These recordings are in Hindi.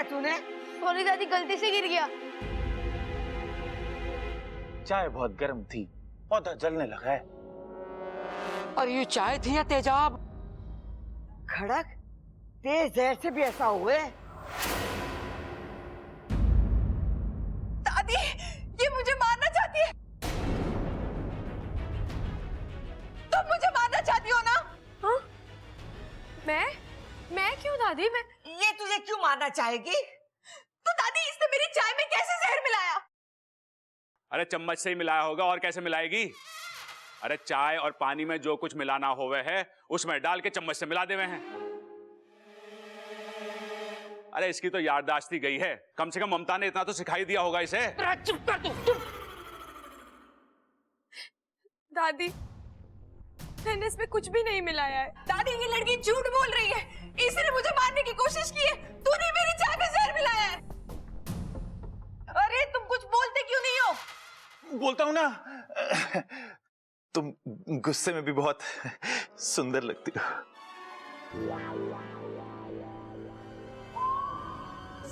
क्या तूने? सॉरी दादी, गलती से गिर गया। चाय बहुत गर्म थी, पौधा जलने लगा है। और ये चाय थी या तेजाब? खड़क, तेज जहर से भी ऐसा हुए? दादी, ये मुझे मारना चाहती है। तुम मुझे मारना चाहती हो ना? हाँ? मैं क्यों दादी? ये तुझे क्यों मारना चाहेगी? तो दादी, इसने मेरी चाय में कैसे जहर मिलाया? अरे चम्मच से ही मिलाया होगा, और कैसे मिलाएगी? अरे चाय और पानी में जो कुछ मिलाना होवे है उसमें डाल के चम्मच से मिला देवे हैं। अरे इसकी तो याददाश्त ही गई है, कम से कम ममता ने इतना तो सिखाई दिया होगा इसे। चुप कर तू। दादी, मैंने इसमें कुछ भी नहीं मिलाया है। दादी, ये लड़की झूठ बोल रही है। इसने मुझे मारने की कोशिश की है। तूने मेरी चाय में जहर मिलाया है। अरे तुम कुछ बोलते क्यों नहीं हो? बोलता हूं ना, तुम गुस्से में भी बहुत सुंदर लगती हो।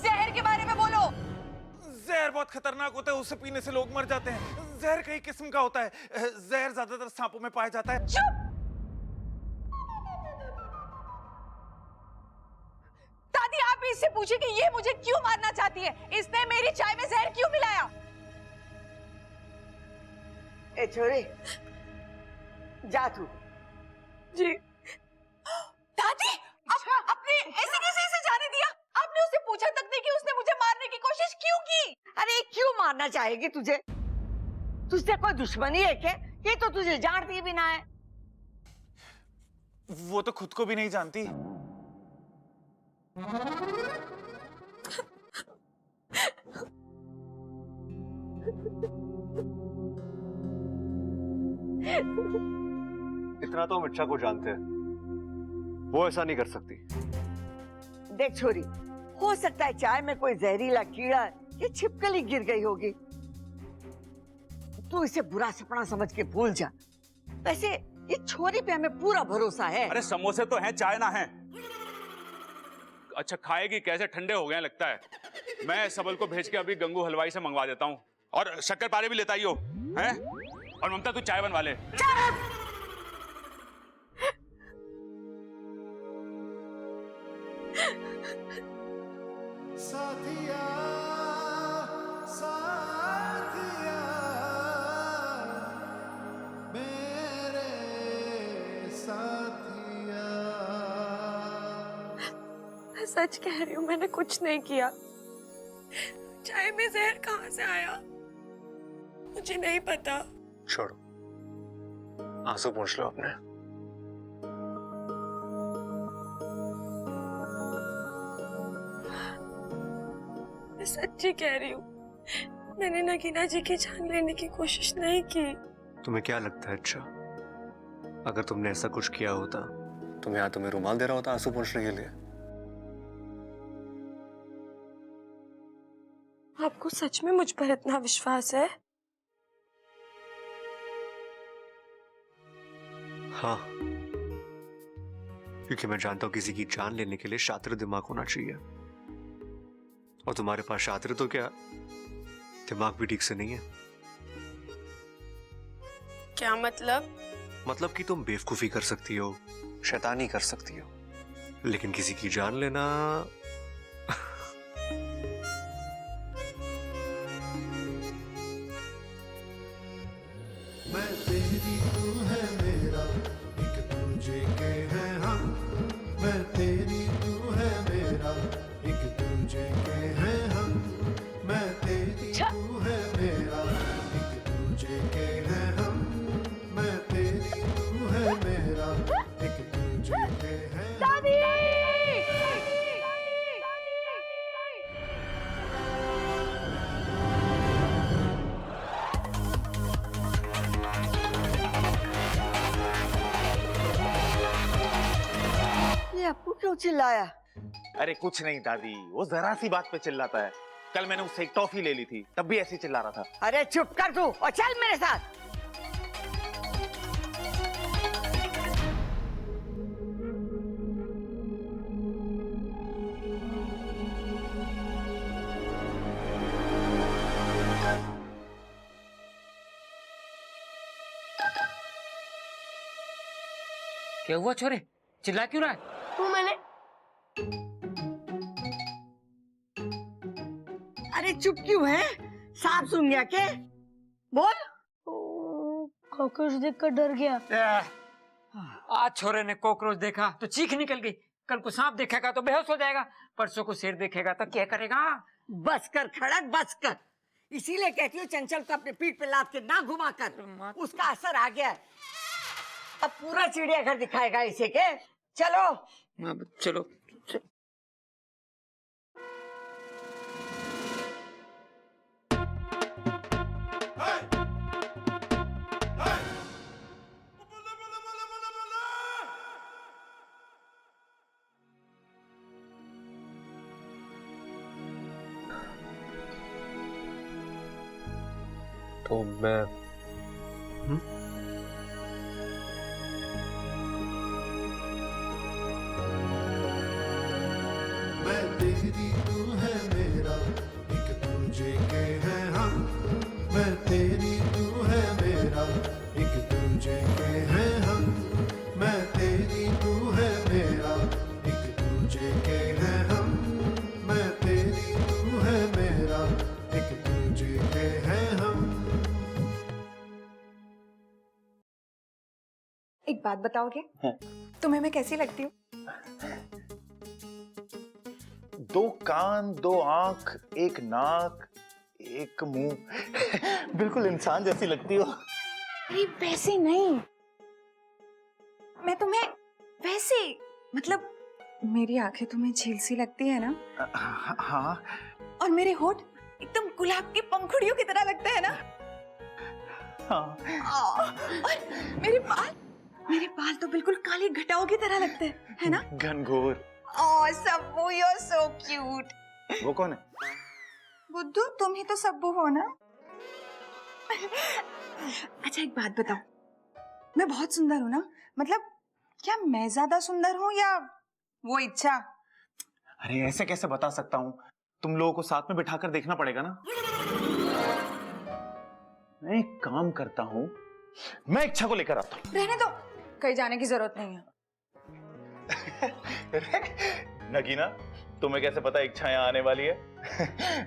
जहर के बारे में बोलो। जहर बहुत खतरनाक होता है, उसे पीने से लोग मर जाते हैं। जहर कई किस्म का होता है। जहर ज्यादातर सांपों में पाया जाता है। चुप! दादी, आप इससे पूछिए कि ये मुझे क्यों मारना चाहती है। इसने मेरी चाय में जहर क्यों मिलाया? ए छोरी, जा तू। जी। दादी, आपने ऐसे कैसे इसे जाने दिया? आपने उससे पूछा तक नहीं कि उसने मुझे मारने की कोशिश क्यों की? अरे क्यों मारना चाहेगी तुझे? तुझसे कोई दुश्मनी है क्या? ये तो तुझे जानती भी ना है। वो तो खुद को भी नहीं जानती। इतना तो हम इच्छा को जानते हैं, वो ऐसा नहीं कर सकती। देख छोरी, हो सकता है चाय में कोई जहरीला कीड़ा या छिपकली गिर गई होगी। तू इसे बुरा सपना समझ के भूल जा। वैसे ये छोरी पे हमें पूरा भरोसा है। अरे समोसे तो हैं, चाय ना है। अच्छा खाएगी कैसे? ठंडे हो गए लगता है। मैं सबल को भेज के अभी गंगू हलवाई से मंगवा देता हूँ, और शक्कर पारे भी लेता ही हो हैं? और ममता तू चाय बनवा ले। साथिया साथिया मेरे साथिया। मैं सच कह रही हूँ, मैंने कुछ नहीं किया। चाय में जहर कहाँ से आया मुझे नहीं पता। छोड़ो, आंसू पोंछ लो अपने। मैं सच्ची कह रही हूँ, मैंने नगीना जी की जान लेने की कोशिश नहीं की। तुम्हें क्या लगता है अच्छा, अगर तुमने ऐसा कुछ किया होता तो मैं यहाँ तुम्हें रुमाल दे रहा होता आंसू पोंछने के लिए? आपको सच में मुझ पर इतना विश्वास है? हाँ, क्योंकि मैं जानता हूं किसी की जान लेने के लिए शातिर दिमाग होना चाहिए, और तुम्हारे पास शातिर तो क्या, दिमाग भी ठीक से नहीं है। क्या मतलब? मतलब कि तुम बेवकूफी कर सकती हो, शैतानी कर सकती हो, लेकिन किसी की जान लेना मैं तेरी तू है मेरा, एक दूजे के हैं हम। मैं तेरी तू है मेरा, एक दूजे के हैं हम। मैं तेरी तू है मेरा, एक दूजे के हैं हम। मैं तेरी तू है मेरा, एक दूजे के हैं हम। आपको क्यों चिल्लाया? अरे कुछ नहीं दादी, वो जरा सी बात पे चिल्लाता है। कल मैंने उससे एक टॉफी ले ली थी, तब भी ऐसे ही चिल्ला रहा था। अरे चुप कर तू और चल मेरे साथ। क्या हुआ छोरे, चिल्ला क्यों रहा है? वो मैंने अरे चुप क्यों है? सांप सुन गया क्या? बोल। कॉकरोच देखकर डर गया। आज छोरे ने कॉकरोच देखा तो चीख निकल गई, कल को सांप देखेगा तो बेहोश हो जाएगा, परसों को शेर देखेगा तो क्या करेगा? बस कर खड़क, बस कर। इसीलिए कहती हूँ चंचल को अपने पीठ पे लाद के ना घुमा कर, उसका असर आ गया है। अब पूरा चिड़ियाघर दिखाएगा इसे के। चलो चलो। तो मैं मैं तेरी तू है मेरा, एक दूजे के हैं हम। मैं तेरी तू है मेरा, एक दूजे के हैं हम। मैं तेरी तू है मेरा, एक दूजे के हैं हम। मैं तेरी तू है मेरा, एक दूजे के हैं हम। एक बात बताओगे? तुम्हें मैं कैसी लगती हूँ? दो कान, दो आंख, एक नाक, एक मुंह, बिल्कुल इंसान जैसी लगती हो। अरे वैसे नहीं, मैं तुम्हें वैसे, मतलब मेरी आंखें तुम्हें झील सी लगती है ना? हाँ। और मेरे होठ एकदम गुलाब की पंखुड़ियों की तरह लगते हैं ना? हाँ। और मेरे बाल तो बिल्कुल काली घटाओं की तरह लगते हैं, है ना? घनघोर। Oh Sabbu, you are so cute. वो कौन है? बुद्धू, तुम ही तो सब्बू हो ना? अच्छा एक बात बताओ, मैं बहुत सुंदर हूँ ना? मतलब क्या मैं ज्यादा सुंदर हूँ या वो इच्छा? अरे ऐसे कैसे बता सकता हूँ, तुम लोगों को साथ में बिठाकर देखना पड़ेगा ना। मैं एक काम करता हूँ, मैं इच्छा को लेकर आता हूँ। रहने दो, कहीं जाने की जरूरत नहीं है। नगीना, तुम्हें कैसे पता इच्छा यहाँ आने वाली है?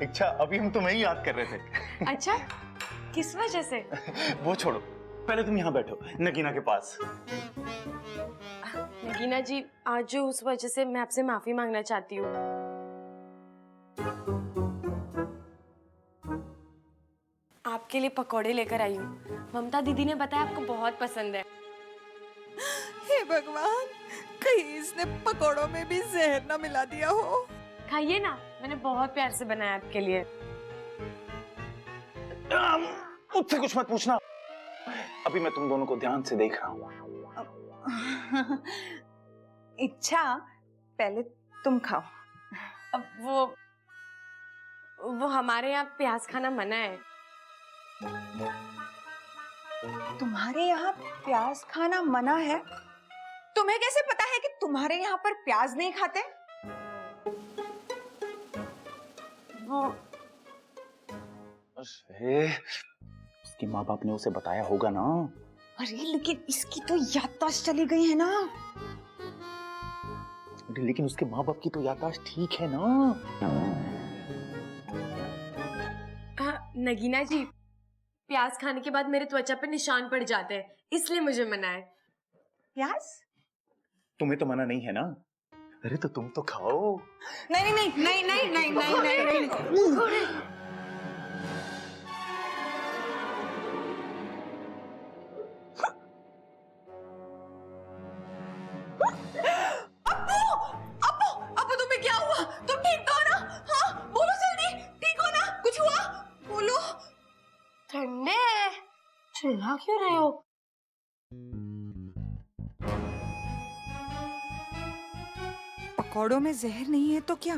इच्छा, अभी हम तुम्हें ही याद कर रहे थे। अच्छा, किस वजह से? वो छोड़ो, पहले तुम यहाँ बैठो नगीना के पास। नगीना जी, आज जो उस वजह से मैं आपसे माफी मांगना चाहती हूँ। आपके लिए पकौड़े लेकर आई हूँ। ममता दीदी ने बताया आपको बहुत पसंद है। हे भगवान, कहीं इसने पकोड़ों में भी जहर ना मिला दिया हो। खाइए ना, मैंने बहुत प्यार से बनाया आपके लिए। मुझसे कुछ मत पूछना, अभी मैं तुम दोनों को ध्यान से देख रहा हूँ। इच्छा, पहले तुम खाओ। अब वो हमारे यहाँ प्याज खाना मना है। तुम्हारे यहाँ प्याज खाना मना है? तुम्हें कैसे पता है कि तुम्हारे यहाँ पर प्याज नहीं खाते? उसके माँ बाप ने उसे बताया होगा ना। अरे लेकिन इसकी तो याददाश्त चली गई है ना। अरे लेकिन उसके माँ बाप की तो याददाश्त ठीक है ना। नगीना जी, प्याज खाने के बाद मेरे त्वचा पे निशान पड़ जाते हैं, इसलिए मुझे मना है। प्याज? तुम्हें तो मना नहीं है ना? अरे तो तुम तो खाओ। नहीं नहीं नहीं नहीं नहीं नहीं नहीं नहीं नहीं। अब्बू तुम्हें क्या हुआ? तुम ठीक तो हो ना? हाँ बोलो जल्दी, ठीक हो ना? कुछ हुआ? बोलो। ठंडे, चिल्ला क्यों रहे हो? पकौड़ों में जहर नहीं है तो क्या?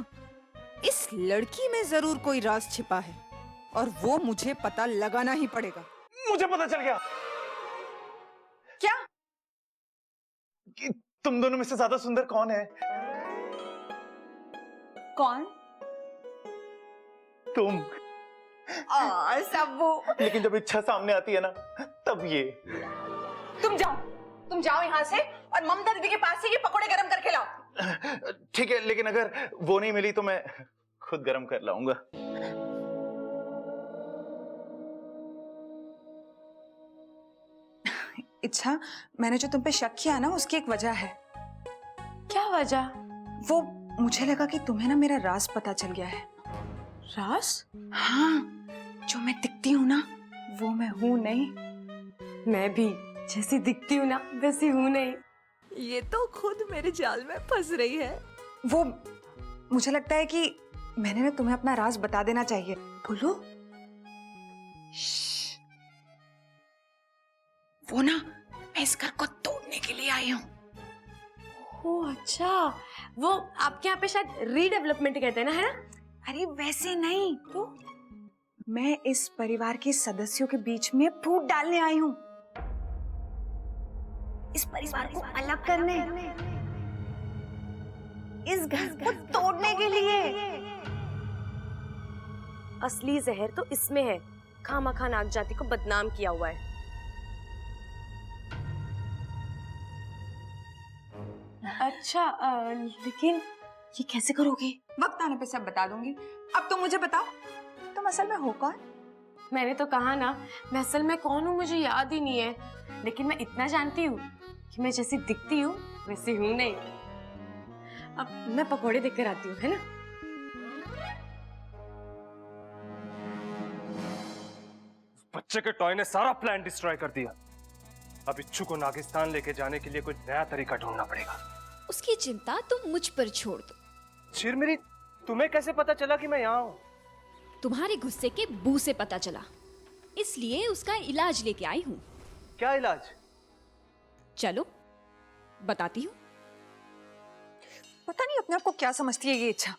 इस लड़की में जरूर कोई राज छिपा है और वो मुझे पता लगाना ही पड़ेगा। मुझे पता चल गया। क्या? कि तुम दोनों में से ज्यादा सुंदर कौन है? कौन? तुम। सब्बू। लेकिन जब इच्छा सामने आती है ना, तब ये। तुम जाओ यहाँ से और ममता दीदी के पास से ये पकोड़े गरम करके लाओ। ठीक है, लेकिन अगर वो नहीं मिली तो मैं खुद गरम कर लाऊंगा। इच्छा, मैंने जो तुम पे शक किया ना उसकी एक वजह है। क्या वजह? वो मुझे लगा कि तुम्हें ना मेरा राज पता चल गया है। राज? हाँ, जो मैं दिखती हूँ ना वो मैं हूँ नहीं। मैं भी जैसी दिखती हूँ ना वैसी हूँ नहीं। ये तो खुद मेरे जाल में फंस रही है। वो मुझे लगता है कि मैंने ना तुम्हें अपना राज बता देना चाहिए। बोलो। वो ना मैं इस घर को तोड़ने के लिए आई हूँ। ओह अच्छा, वो आपके यहाँ पे शायद रीडेवलपमेंट कहते हैं ना, है ना? अरे वैसे नहीं, तो मैं इस परिवार के सदस्यों के बीच में फूट डालने आई हूँ, इस परिवार को अलग करने, इस घर को तोड़ने के लिए। असली जहर तो इसमें है, खामखा नाग जाति को बदनाम किया हुआ है। अच्छा लेकिन ये कैसे करोगी? वक्त आने पे सब बता दूंगी। अब तुम मुझे बताओ, तुम असल में हो कौन? मैंने तो कहा ना, मैं असल में कौन हूँ मुझे याद ही नहीं है, लेकिन मैं इतना जानती हूँ कि मैं जैसी दिखती हूँ वैसी हूँ नहीं। अब मैं पकोड़े देकर आती हूँ, है ना? बच्चे के टॉय ने सारा प्लान डिस्ट्रॉय कर दिया। अब इच्छु को नागिस्तान लेके जाने के लिए कोई नया तरीका ढूंढना पड़ेगा। उसकी चिंता तुम मुझ पर छोड़ दो। चिरमिरी, तुम्हें कैसे पता चला कि मैं यहाँ हूँ? तुम्हारे गुस्से के बू से पता चला, इसलिए उसका इलाज लेके आई हूँ। क्या इलाज? चलो बताती हूँ। पता नहीं अपने आप को क्या समझती है ये इच्छा।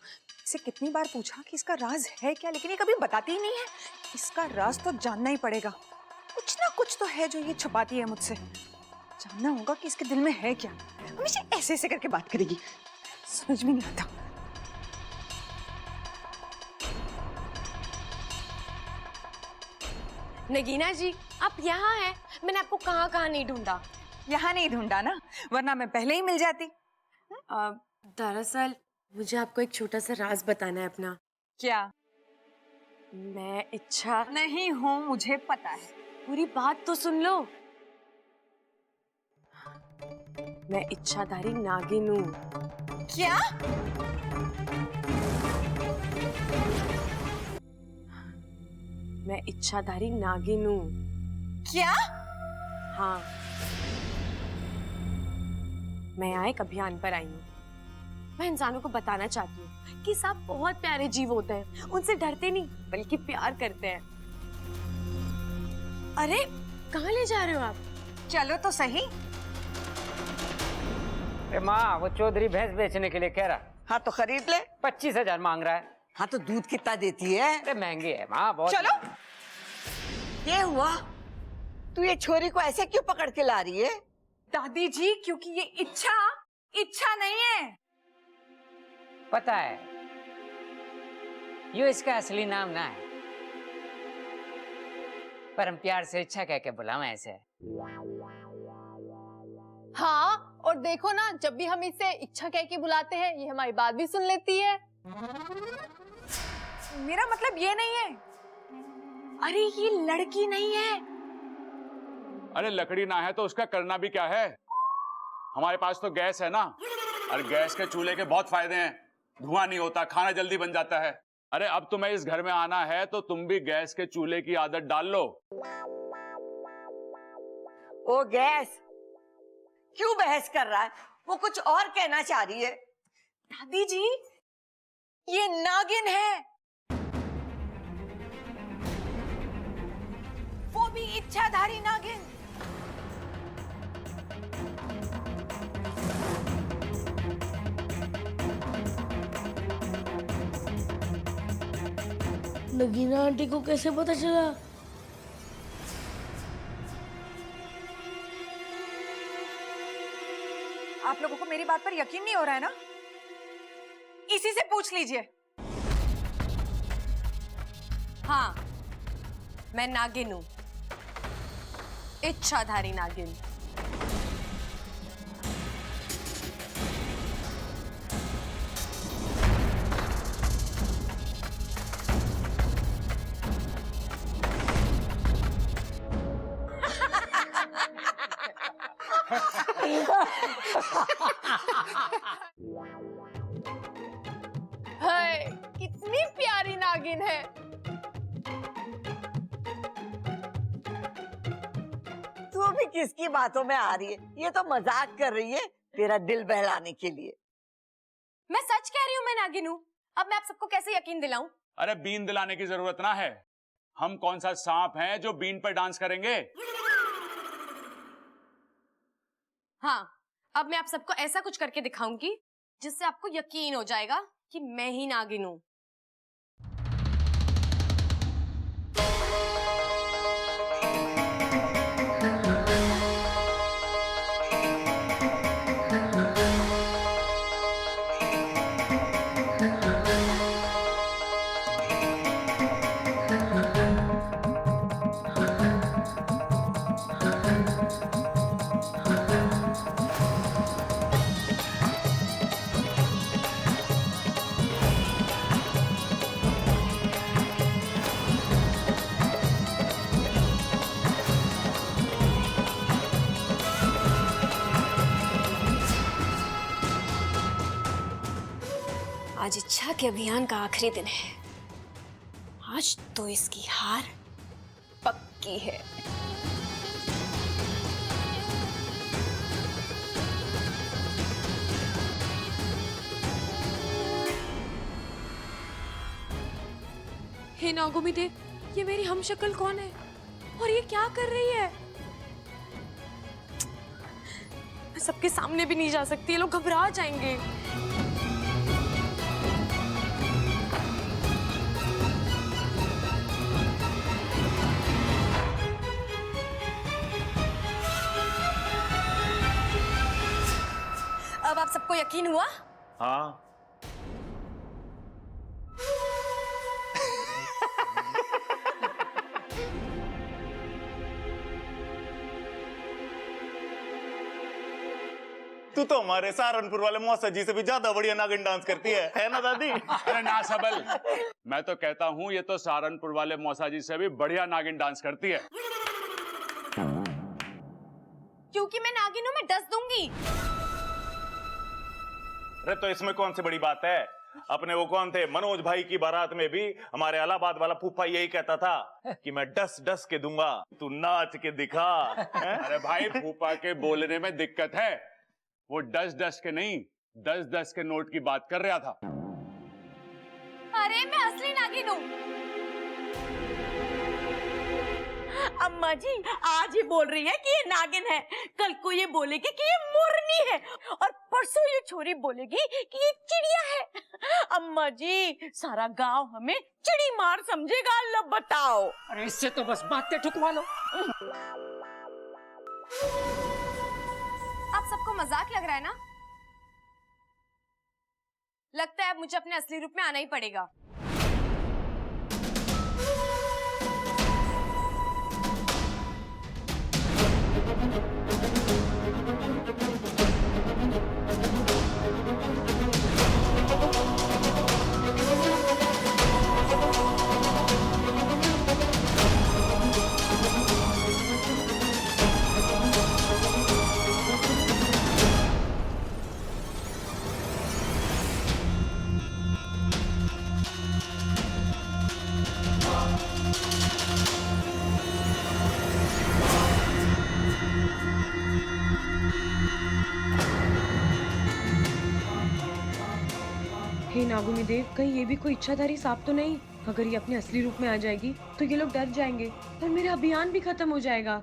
इसे कितनी बार पूछा कि इसका राज है क्या, लेकिन ये कभी बताती ही नहीं है। इसका राज तो जानना ही पड़ेगा। कुछ ना कुछ तो है जो ये छुपाती है मुझसे। जानना होगा कि इसके दिल में है क्या। हमेशा ऐसे ऐसे करके बात करेगी, समझ में नहीं आता। नगीना जी, आप यहाँ हैं? मैंने आपको कहाँ कहाँ नहीं ढूंढा। यहाँ नहीं ढूंढा ना, वरना मैं पहले ही मिल जाती। दरअसल मुझे आपको एक छोटा सा राज बताना है अपना। क्या? मैं इच्छा नहीं हूँ, मुझे पता है। पूरी बात तो सुन लो। मैं इच्छाधारी नागिन हूँ। क्या? मैं इच्छाधारी नागिन हूँ। क्या? हाँ, मैं यहाँ एक अभियान पर आई हूँ। मैं इंसानों को बताना चाहती हूँ कि सांप बहुत प्यारे जीव होते हैं। उनसे डरते नहीं बल्कि प्यार करते हैं। अरे कहाँ ले जा रहे हो आप? चलो तो सही। माँ, वो चौधरी भैंस बेचने के लिए कह रहा। हाँ तो खरीद ले। 25,000 मांग रहा है। हाँ तो दूध कितना देती है? अरे महंगी है माँ, बहुत। चलो। ये हुआ, तू ये छोरी को ऐसे क्यों पकड़ के ला रही है? दादी जी, क्योंकि ये इच्छा नहीं है। पता है, यो इसका असली नाम ना है, पर हम प्यार से इच्छा कह के बुलावा ऐसे। हाँ, और देखो ना, जब भी हम इसे इच्छा कह के बुलाते हैं ये हमारी बात भी सुन लेती है। मेरा मतलब ये नहीं है। अरे ये लड़की नहीं है। अरे लकड़ी ना है तो उसका करना भी क्या है? हमारे पास तो गैस है ना। अरे गैस के चूल्हे के बहुत फायदे हैं, धुआं नहीं होता, खाना जल्दी बन जाता है। अरे अब तुम्हें इस घर में आना है तो तुम भी गैस के चूल्हे की आदत डाल लो। ओ गैस, क्यों बहस कर रहा है? वो कुछ और कहना चाह रही है। दादी जी, ये नागिन है, वो भी इच्छाधारी नागिन। नगीना आंटी को कैसे पता चला? आप लोगों को मेरी बात पर यकीन नहीं हो रहा है ना? इसी से पूछ लीजिए। हाँ, मैं नागिन हूँ, इच्छाधारी नागिन। नागिन है। तू भी किसकी बातों में आ रही है? ये तो मजाक कर रही है तेरा दिल बहलाने के लिए। मैं सच कह रही हूँ मैं नागिन हूँ। अब मैं आप सबको कैसे यकीन दिलाऊं? अरे बीन दिलाने की जरूरत ना है। हम कौन सा सांप हैं जो बीन पर डांस करेंगे? हाँ, अब मैं आप सबको ऐसा कुछ करके दिखाऊंगी जिससे आपको यकीन हो जाएगा कि मैं ही नागिन हूँ। आज इच्छा के अभियान का आखिरी दिन है। आज तो इसकी हार पक्की है। हे नागोमी देव, ये मेरी हमशक्ल कौन है और ये क्या कर रही है? मैं सबके सामने भी नहीं जा सकती, ये लोग घबरा जाएंगे। अब आप सबको यकीन हुआ? हाँ। तू तो हमारे सहारनपुर वाले मौसा जी से भी ज्यादा बढ़िया नागिन डांस करती है ना दादी? अरे ना सबल, मैं तो कहता हूँ ये तो सहारनपुर वाले मौसा जी से भी बढ़िया नागिन डांस करती है। क्योंकि मैं नागिन हूँ, मैं डस दूंगी। अरे तो इसमें कौन सी बड़ी बात है? अपने वो कौन थे मनोज भाई की बारात में भी हमारे इलाहाबाद वाला फूफा यही कहता था कि मैं डस डस के दूंगा, तू नाच के दिखा। अरे भाई, फूफा के बोलने में दिक्कत है। वो डस डस के नहीं, 10-10 के नोट की बात कर रहा था। अरे मैं असली नागिन हूँ। अम्मा जी आज ही बोल रही है कि ये नागिन है, कल को ये बोलेगी कि ये मोरनी है, और परसों ये छोरी बोलेगी कि ये चिड़िया है। अम्मा जी सारा गांव हमें चिड़ी मार समझेगा। लो बताओ। अरे इससे तो बस बातें ठुकवा लो। आप सबको मजाक लग रहा है ना? लगता है अब मुझे अपने असली रूप में आना ही पड़ेगा। हे नागोमी देव, कहीं ये भी कोई इच्छाधारी सांप तो नहीं? अगर ये अपने असली रूप में आ जाएगी तो ये लोग डर जाएंगे और मेरा अभियान भी खत्म हो जाएगा।